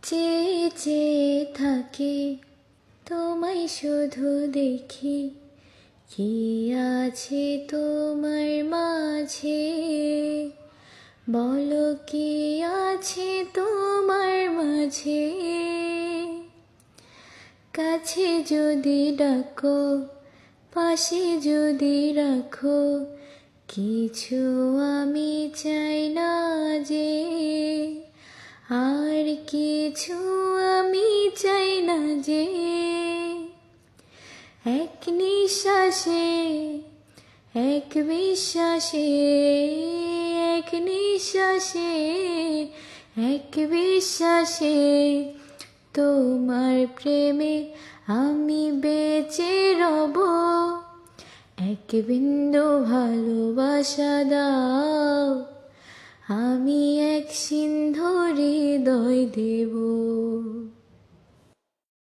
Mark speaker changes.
Speaker 1: চেয়ে চেয়ে থাকি তোমায় শুধু দেখি, কি আছে তোমার মাঝে, বলো কি আছে তোমার মাঝে। কাছে যদি ডাকো, পাশে যদি রাখো, কিছু আমি চাই না যে, আর কিছু আমি চাই না যে। এক নিঃশ্বাসে, এক বিশ্বাসে, এক নিঃশ্বাসে, এক বিশ্বাসে, তোমার প্রেমে আমি বেঁচে রব। এক বিন্দু ভালোবাসা দাও, আমি এক সিন্ধু হৃদয় দেব।